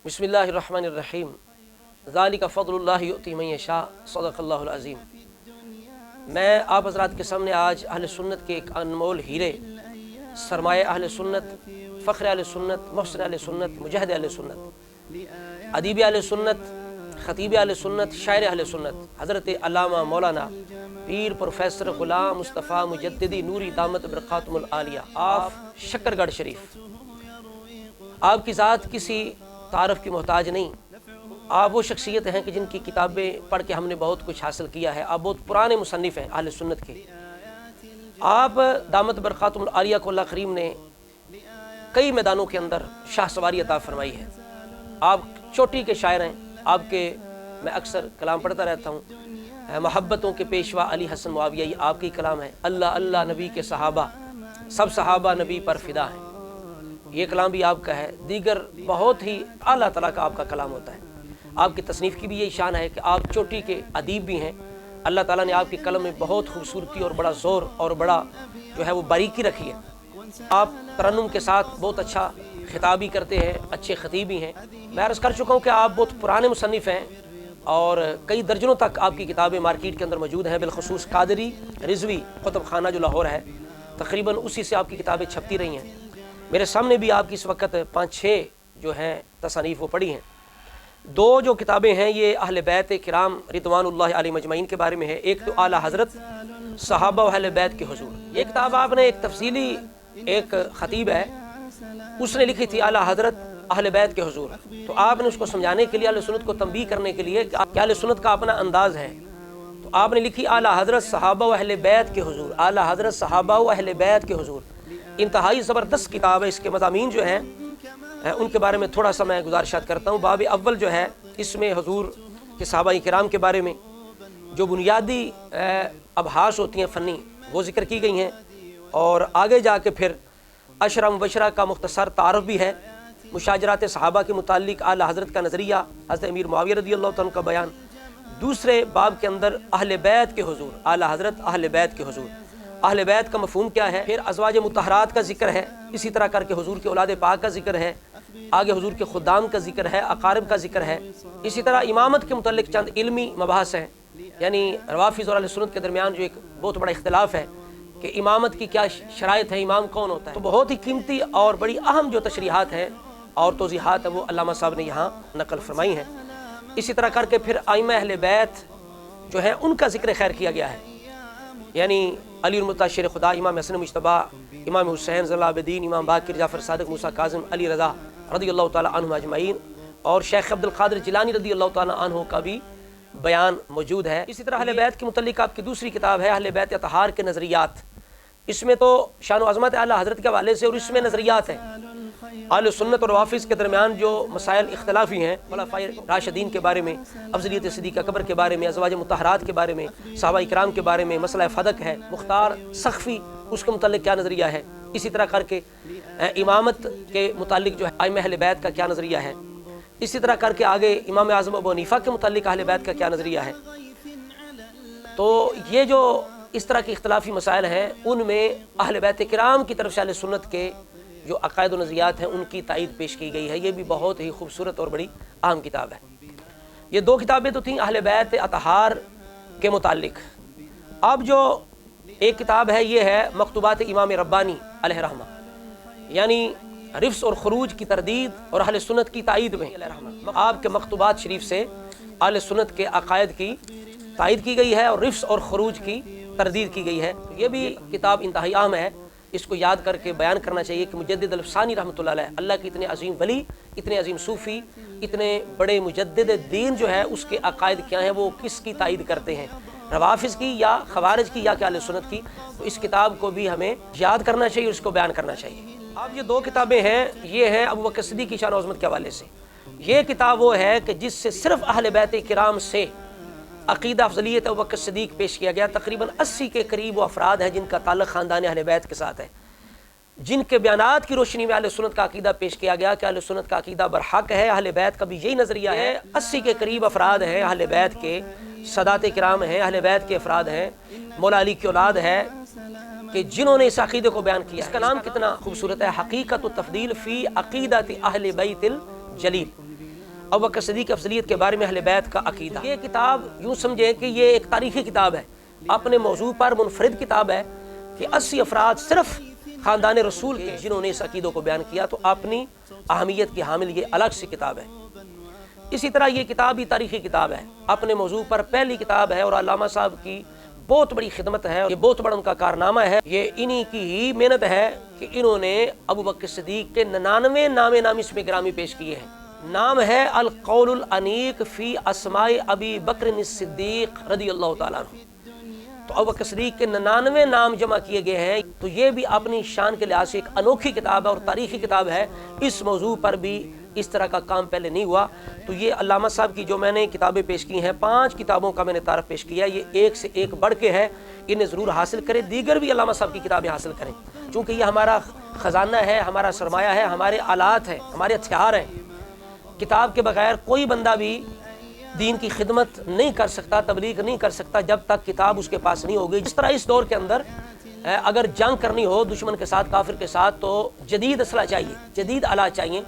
बिस्मिल्लाहिर्रहमानिर्रहीम ज़ालिका फ़ज़्लुल्लाहि युअती मन यशा सदक़ल्लाहुल अज़ीम। मैं आप हज़रात के सामने आज अहले सुन्नत के एक अनमोल हीरे, सरमाए अहले सुन्नत, फ़ख्र अहले सुन्नत, मुहसिन अहले सुन्नत, मुजाहिद अहले सुन्नत, अदीब अहले सुन्नत, ख़तीब अहले सुन्नत, शायर अहले सुन्नत, हज़रत अल्लामा मौलाना पीर प्रोफेसर ग़ुलाम मुस्तफ़ा मुजद्दिदी नूरी दामत बरक़ातुहुल आलिया आप शक्करगढ़ शरीफ, आपकी ज़ात किसी तारफ़ की मोहताज नहीं। आप वो शख्सियत हैं कि जिनकी किताबें पढ़ के हमने बहुत कुछ हासिल किया है। आप बहुत पुराने मुसन्निफ़ हैं अहले सुन्नत के। आप दामत बरक़ातुहुल आलिया को अल्लाह करीम ने कई मैदानों के अंदर शाहसवारी अता फरमाई है। आप चोटी के शायर हैं। आपके मैं अक्सर कलाम पढ़ता रहता हूँ। मोहब्बतों के पेशवा अली हसन मुआविया, ये आपकी कलाम है। अल्लाह अल्लाह नबी के सहाबा, सब सहाबा नबी पर फ़िदा हैं, ये कलाम भी आपका है। दीगर बहुत ही आला तरह का आपका कलाम होता है। आपकी तसनीफ़ की भी यही शान है कि आप चोटी के अदीब भी हैं। अल्लाह ताला ने आपकी कलम में बहुत खूबसूरती और बड़ा ज़ोर और बड़ा जो है वो बारीकी रखी है। आप तरन्नुम के साथ बहुत अच्छा खिताब भी करते हैं, अच्छे ख़तीब भी हैं। मैं अर्ज़ कर चुका हूँ कि आप बहुत पुराने मुसन्निफ़ हैं और कई दर्जनों तक आपकी किताबें मार्केट के अंदर मौजूद हैं। बिलखुसूस कादरी रिजवी कुतुब खाना जो लाहौर है, तकरीबन उसी से आपकी किताबें छपती रही हैं। मेरे सामने भी आपकी इस वक्त 5-6 जो हैं तसानीफ़ वो पढ़ी हैं। दो जो किताबें हैं ये अहले बैत किराम रिदवानुल्लाह अलैहिम अजमईन के बारे में है। एक तो आला हज़रत सहाबा व अहले बैत के हुजूर। ये किताब आपने एक तफसीली एक ख़तीब है उसने लिखी थी आला हज़रत अहले बैत के हुजूर। तो आपने उसको समझाने के लिए, अहले सुन्नत को तंबीह करने के लिए कि अहले सुन्नत का अपना अंदाज़ है, तो आपने लिखी आला हज़रत सहाबा व अहले बैत के हुजूर। आला हज़रत सहाबा व अहले बैत के हुजूर इंतहाई ज़बरदस्त किताब है। इसके मज़ामीन जो हैं उनके बारे में थोड़ा सा मैं गुज़ारिशात करता हूँ। बाब अव्वल जो है इसमें हुजूर के सहाबा किराम के बारे में जो बुनियादी अबहास होती हैं फ़नी, वो ज़िक्र की गई हैं। और आगे जाके फिर अशरा मुबशरा का मुख्तसर तारफ़ भी है। मुशाजरात सहाबा के मुतालिक आला हज़रत का नज़रिया, हज़रत अमीर मुआविया रज़ियल्लाहु तआला का बयान। दूसरे बाब के अंदर अहले बैत के हुजूर, आला हज़रत अहले बैत के हुजूर, अहले बैत का मफ़हूम क्या है। फिर अज़वाज मुतहरात का जिक्र है। इसी तरह करके हुजूर के औलाद पाक का जिक्र है। आगे हुजूर के खुदाम का जिक्र है, अकारिब का जिक्र है। इसी तरह इमामत के मुतालिक चंद इल्मी मबाहस हैं, यानी रवाफ़िज़ और अहले सुन्नत के दरमियान जो एक बहुत बड़ा इख्तिलाफ़ है कि इमामत की क्या शराइत है, इमाम कौन होता है। तो बहुत ही कीमती और बड़ी अहम जो तशरीहात हैं और तोज़ीहात है वो अल्लामा साहब ने यहाँ नकल फरमाई हैं। इसी तरह करके फिर आइमा अहले बैत जो है उनका जिक्र खैर किया गया है, यानी अली मुताशिर खुदा, इमाम हसन मुज्तबा, इमाम हुसैन ज़ैनुल आबिदीन, इमाम बाकिर, जाफ़र सादिक, मूसा काज़िम, अली रज़ा रज़ियल्लाहु ताला अन्हुम अजमईन और शेख अब्दुल क़ादिर जिलानी रज़ियल्लाहु ताला अन्हु का भी बयान मौजूद है। इसी तरह अहले बैत के मुतल्लिक़ आपकी दूसरी किताब है अहले बैत अतहार के नज़रियात। इसमें तो शान अज़मत आला हज़रत के हवाले से और इसमें नज़रियात हैं अहले सुन्नत और वाफ़िज़ के दरमियान जो मसाइल इख्तिलाफ़ी हैं, खुलफ़ाए राशिदीन के बारे में, अफ़ज़लियत सिद्दीक़ा कब्र के बारे में, अज़वाज मुतहरात के बारे में, सहाबा इकराम के बारे में, मसला फ़दक है, मुख्तार सख़फ़ी उसके मुतालिक क्या नज़रिया है। इसी तरह करके इमामत के मुतालिक जो है आइमा अहले बैत का क्या नज़रिया है। इसी तरह करके आगे इमाम आज़म अबू हनीफ़ा के मुतालिक अहले बैत का क्या नज़रिया है। तो ये जो इस तरह के इख्तिलाफ़ी मसाइल हैं उनमें अहले बैत किराम की तरफ से अहले सुन्नत के जो अक़ायद और नज़रियात हैं उनकी तायीद पेश की गई है। ये भी बहुत ही खूबसूरत और बड़ी अहम किताब है। ये दो किताबें तो थीं अहले बैत अतहार के मुतालिक। अब जो एक किताब है ये है मकतूबात इमाम रब्बानी अलैहि रहमा, यानी रिफ्स और खुरूज की तरदीद और अहले सुन्नत की तायीद में आपके मकतूबात शरीफ से अहले सुन्नत के अक़ायद की तायीद की गई है और रिफ्स और खुरूज की तरदीद की गई है। ये भी किताब इंतहाई अहम है। इसको याद करके बयान करना चाहिए कि मुजद्दिद अल-अफ़सानी रहमतुल्लाह अलैह, अल्लाह के इतने अजीम वली, इतने अजीम सूफ़ी, इतने बड़े मुजद्दिद दीन जो है उसके अक़ायद क्या हैं, वो किसकी तायीद करते हैं, रवाफ़िज़ की या ख़वारिज की या क्या अहले सुन्नत की। तो इस किताब को भी हमें याद करना चाहिए, उसको बयान करना चाहिए। अब ये दो किताबें हैं, ये हैं अबू बकर सिद्दीक़ की शान और अज़मत के हवाले से। ये किताब वो है कि जिससे सिर्फ़ अहले बैत किराम से अक़ीदा अफ़ज़लियत अबू बकर सिद्दीक़ पेश किया गया। तकरीबन 80 के करीब वो अफ़राद हैं जिनका ताल्लुक़ ख़ानदान अहले बैत के साथ है, जिनके बयानात की रोशनी में अहले सुन्नत का अक़ीदा पेश किया गया कि अहले सुन्नत का अक़ीदा बरहक़ है। अहले बैत का भी यही नज़रिया है। 80 के करीब अफ़राद हैं अहले बैत के, सदात किराम हैं, अहले बैत के अफ़राद हैं, मौला अली की औलाद है कि जिन्होंने इस अक़ीदे को बयान किया। इसका नाम कितना खूबसूरत है, हक़ीक़त तफ़दील फ़ी अक़ीदत अहले बैतिल जलील। ابو بکر صدیق کی افضلیت کے بارے میں اہل بیت کا عقیدہ۔ یہ کتاب یوں سمجھیں کہ یہ ایک تاریخی کتاب ہے، اپنے موضوع پر منفرد کتاب ہے کہ 80 افراد صرف خاندان رسول کے جنہوں نے اس عقیدوں کو بیان کیا، تو اپنی اہمیت کی حامل یہ الگ سی کتاب ہے۔ اسی طرح یہ کتاب بھی تاریخی کتاب ہے، اپنے موضوع پر پہلی کتاب ہے، اور علامہ صاحب کی بہت بڑی خدمت ہے، یہ بہت بڑا ان کا کارنامہ ہے، یہ انہی کی ہی محنت ہے کہ انہوں نے ابو بکر صدیق کے 99 نام اسم گرامی پیش کیے ہیں۔ نام ہے القول الانیق فی اسماء ابی بکر الصدیق رضی اللہ تعالیٰ عنہ۔ تو ابو بکر صدیق کے 99 نام جمع کیے گئے ہیں، تو یہ بھی اپنی شان کے لحاظ سے ایک انوکھی کتاب ہے اور تاریخی کتاب ہے۔ اس موضوع پر بھی اس طرح کا کام پہلے نہیں ہوا۔ تو یہ علامہ صاحب کی جو میں نے کتابیں پیش کی ہیں، 5 کتابوں کا میں نے تعارف پیش کیا ہے، یہ ایک سے ایک بڑھ کے ہے، انہیں ضرور حاصل کریں، دیگر بھی علامہ صاحب کی کتابیں حاصل کریں، چونکہ یہ ہمارا خزانہ ہے، ہمارا سرمایہ ہے، ہمارے آلات ہیں، ہمارے ہتھیار ہیں۔ کتاب کے بغیر کوئی بندہ بھی دین کی خدمت نہیں کر سکتا، تبلیغ نہیں کر سکتا جب تک کتاب اس کے پاس نہیں ہوگی۔ جس طرح اس دور کے اندر اگر جنگ کرنی ہو دشمن کے ساتھ، کافر کے ساتھ، تو جدید اسلحہ چاہیے، جدید آلات چاہیے،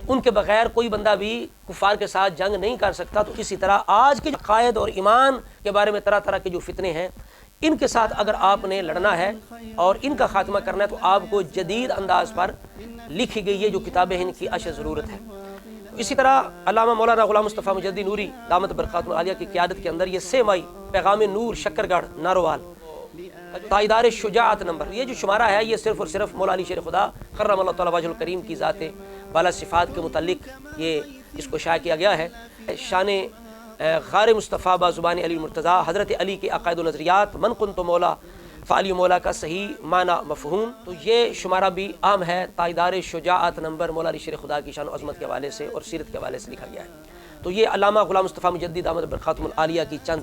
ان کے بغیر کوئی بندہ بھی کفار کے ساتھ جنگ نہیں کر سکتا۔ تو اسی طرح آج کے عقائد اور ایمان کے بارے میں طرح طرح کے جو فتنے ہیں، ان کے ساتھ اگر آپ نے لڑنا ہے اور ان کا خاتمہ کرنا ہے، تو آپ کو جدید انداز پر لکھی گئی یہ جو کتابیں ہیں ان کی اشد ضرورت ہے۔ اسی طرح علامہ مولانا غلام مصطفیٰ مجددی نوری دامت برکاتہ العالیہ کی قیادت کے اندر یہ 6 مئی پیغام نور شکر گڑھ ناروال تائیدار شجاعت نمبر، یہ جو شمارہ ہے یہ صرف اور صرف مولا علی شیر خدا کرم اللہ تعالیٰ وجہ الکریم کی ذات بالا صفات کے متعلق یہ اس کو شائع کیا گیا ہے۔ شان غار مصطفیٰ با زبان علی المرتضیٰ، حضرت علی کے عقائد و نظریات، من کنت مولا فعلی مولا کا صحیح معنی مفہوم۔ تو یہ شمارہ بھی عام ہے، تائیدار شجاعت نمبر مولا علی شیر خدا کی شان و عظمت کے حوالے سے اور سیرت کے حوالے سے لکھا گیا ہے۔ تو یہ علامہ غلام مصطفیٰ مجددی دامت برکاتہ العالیہ کی چند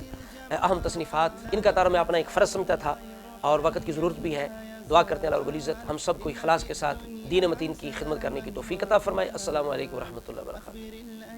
اہم تصنیفات، ان کا تعارف میں اپنا ایک فرض سمجھتا تھا اور وقت کی ضرورت بھی ہے۔ دعا کرتے ہیں اللہ رب العزت ہم سب کو اخلاص کے ساتھ دین متین کی خدمت کرنے کی توفیق عطا فرمائے۔ السلام علیکم ورحمۃ اللہ وبرکاتہ۔